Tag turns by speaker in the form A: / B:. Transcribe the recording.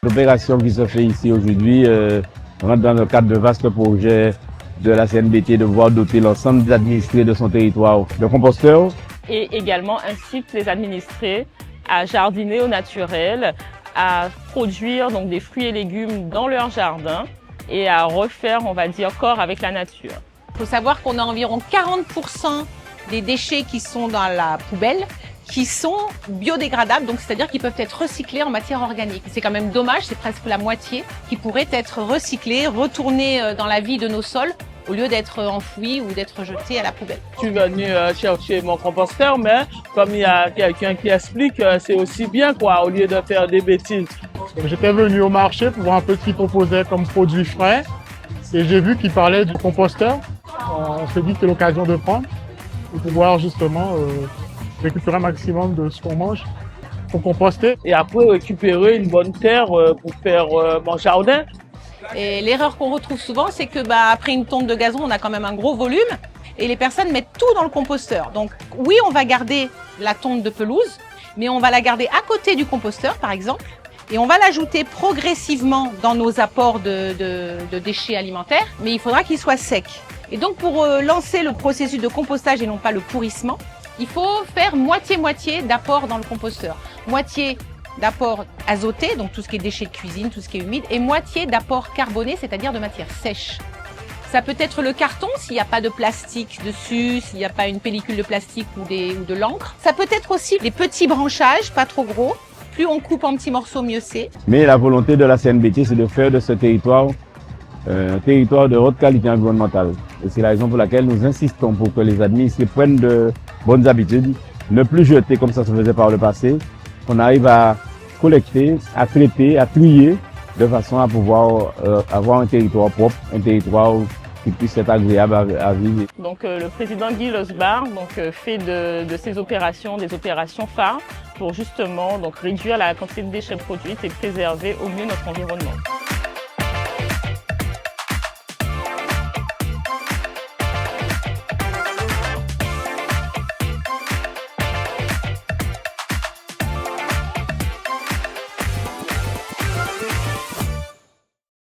A: L'opération qui se fait ici aujourd'hui rentre dans le cadre de vastes projets de la CNBT de pouvoir doter l'ensemble des administrés de son territoire de composteurs.
B: Et également incite les administrés à jardiner au naturel, à produire donc des fruits et légumes dans leur jardin et à refaire, on va dire, corps avec la nature.
C: Il faut savoir qu'on a environ 40% des déchets qui sont dans la poubelle qui sont biodégradables, donc c'est-à-dire qu'ils peuvent être recyclés en matière organique. C'est quand même dommage, c'est presque la moitié qui pourrait être recyclé, retourné dans la vie de nos sols au lieu d'être enfoui ou d'être jeté à la poubelle.
D: Je suis venu chercher mon composteur, mais comme il y a quelqu'un qui explique, c'est aussi bien quoi, au lieu de faire des bêtises.
E: J'étais venu au marché pour voir un peu ce qu'il proposait comme produit frais et j'ai vu qu'il parlait du composteur. On s'est dit que c'est l'occasion de prendre pour pouvoir justement récupérer un maximum de ce qu'on mange pour composter.
D: Et après récupérer une bonne terre pour faire mon jardin.
C: Et l'erreur qu'on retrouve souvent, c'est que après une tonne de gazon, on a quand même un gros volume et les personnes mettent tout dans le composteur. Donc oui, on va garder la tonne de pelouse, mais on va la garder à côté du composteur par exemple et on va l'ajouter progressivement dans nos apports de déchets alimentaires, mais il faudra qu'il soit sec. Et donc pour lancer le processus de compostage et non pas le pourrissement, il faut faire moitié-moitié d'apport dans le composteur. Moitié d'apport azoté, donc tout ce qui est déchets de cuisine, tout ce qui est humide, et moitié d'apport carboné, c'est-à-dire de matière sèche. Ça peut être le carton s'il n'y a pas de plastique dessus, s'il n'y a pas une pellicule de plastique ou de l'encre. Ça peut être aussi les petits branchages, pas trop gros. Plus on coupe en petits morceaux, mieux c'est.
A: Mais la volonté de la CNBT, c'est de faire de ce territoire un territoire de haute qualité environnementale. Et c'est la raison pour laquelle nous insistons pour que les administrés prennent de bonnes habitudes, ne plus jeter comme ça se faisait par le passé, qu'on arrive à collecter, à traiter, à trier, de façon à pouvoir avoir un territoire propre, un territoire qui puisse être agréable à vivre.
B: Donc le président Guy Losbar fait de ces opérations des opérations phares pour justement réduire la quantité de déchets produits et préserver au mieux notre environnement.